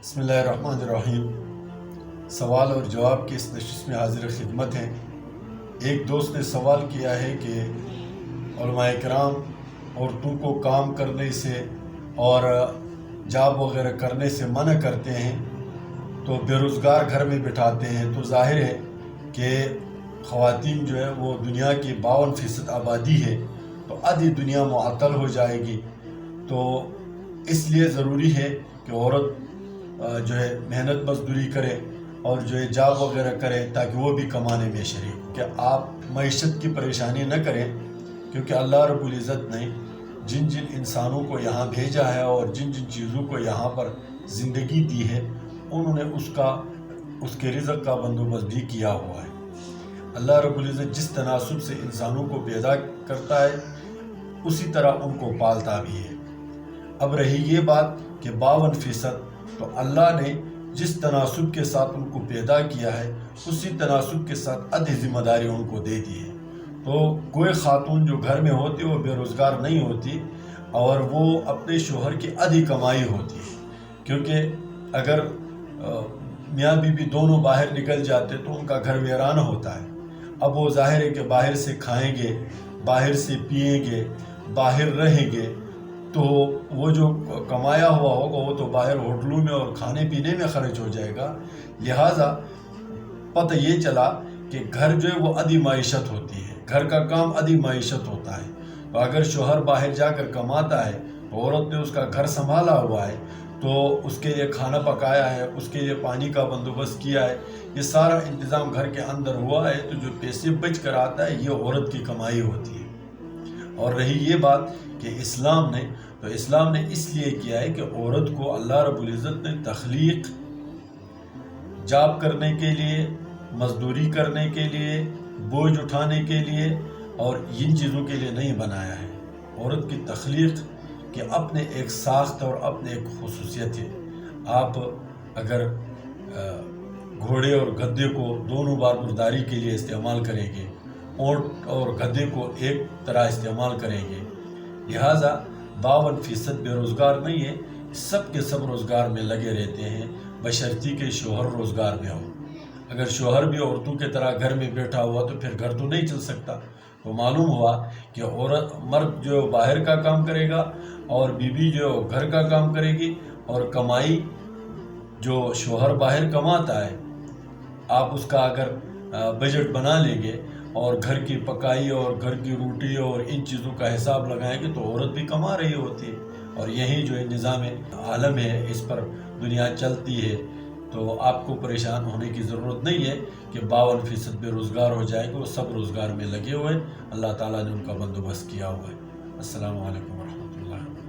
बिस्मिल्लाहिर्रहमानिर्रहीम। सवाल और जवाब की इस नशिश में हाजिर खिदमत हैं। एक दोस्त ने सवाल किया है कि उलमाए किराम औरतों को काम करने से और जॉब वगैरह करने से मना करते हैं, तो बेरोज़गार घर में बिठाते हैं, तो ज़ाहिर है कि ख़वातीन जो है वो दुनिया की 52% आबादी है, तो आधी दुनिया मुअत्तल हो जाएगी। तो इसलिए ज़रूरी है कि औरत जो है मेहनत मजदूरी करे और जो है जॉब वगैरह करे, ताकि वो भी कमाने में शरीक। कि आप मईशत की परेशानी न करें, क्योंकि अल्लाह रब्बुल इज़्ज़त ने जिन जिन इंसानों को यहाँ भेजा है और जिन जिन चीज़ों को यहाँ पर ज़िंदगी दी है, उन्होंने उसके रिज़्क़ का बंदोबस्त भी किया हुआ है। अल्लाह रब्बुल इज़्ज़त जिस तनासुब से इंसानों को पैदा करता है, उसी तरह उनको पालता भी है। अब रही ये बात कि 52%, तो अल्लाह ने जिस तनासुब के साथ उनको पैदा किया है, उसी तनासुब के साथ आधी ज़िम्मेदारी उनको दे दी है। तो कोई ख़ातून जो घर में होती है वो बेरोज़गार नहीं होती, और वो अपने शोहर की आधी कमाई होती है। क्योंकि अगर मियाँ बीवी दोनों बाहर निकल जाते तो उनका घर वीरान होता है। अब वो ज़ाहिर है कि बाहर से खाएंगे, बाहर से पिएंगे, बाहर रहेंगे, तो वो जो कमाया हुआ होगा वो तो बाहर होटलों में और खाने पीने में खर्च हो जाएगा। लिहाजा पता ये चला कि घर जो है वो आधी माइशत होती है, घर का काम आधी माइशत होता है। तो अगर शोहर बाहर जाकर कमाता है, तो औरत ने उसका घर संभाला हुआ है, तो उसके लिए खाना पकाया है, उसके लिए पानी का बंदोबस्त किया है, ये सारा इंतज़ाम घर के अंदर हुआ है, तो जो पैसे बच कर आता है ये औरत की कमाई होती है। और रही ये बात कि इस्लाम ने इसलिए किया है कि औरत को अल्लाह रब्बुल इज़्ज़त ने तख्लीक जॉब करने के लिए, मजदूरी करने के लिए, बोझ उठाने के लिए और इन चीज़ों के लिए नहीं बनाया है। औरत की तख्लीक के अपने एक साख्त और अपने एक खुसूसियत है। आप अगर घोड़े और गधे को दोनों बारबरदारी के लिए इस्तेमाल करेंगे, ऊँट और गधे को एक तरह इस्तेमाल करेंगे, लिहाजा 52% बेरोज़गार नहीं है, सब के सब रोज़गार में लगे रहते हैं, बशर्ती के शोहर रोज़गार में हो। अगर शोहर भी औरतों की तरह घर में बैठा हुआ तो फिर घर तो नहीं चल सकता। तो मालूम हुआ कि मर्द जो बाहर का काम करेगा और बीवी जो घर का काम करेगी, और कमाई जो शोहर बाहर कमाता है, आप उसका अगर बजट बना लेंगे और घर की पकाई और घर की रोटी और इन चीज़ों का हिसाब लगाएंगे, तो औरत भी कमा रही होती है। और यही जो है निज़ाम आलम है, इस पर दुनिया चलती है। तो आपको परेशान होने की ज़रूरत नहीं है कि 52% बेरोज़गार हो जाएंगे, वो सब रोज़गार में लगे हुए हैं। अल्लाह ताला ने उनका बंदोबस्त किया हुआ है। अस्सलामु अलैकुम वरहमतुल्लाह।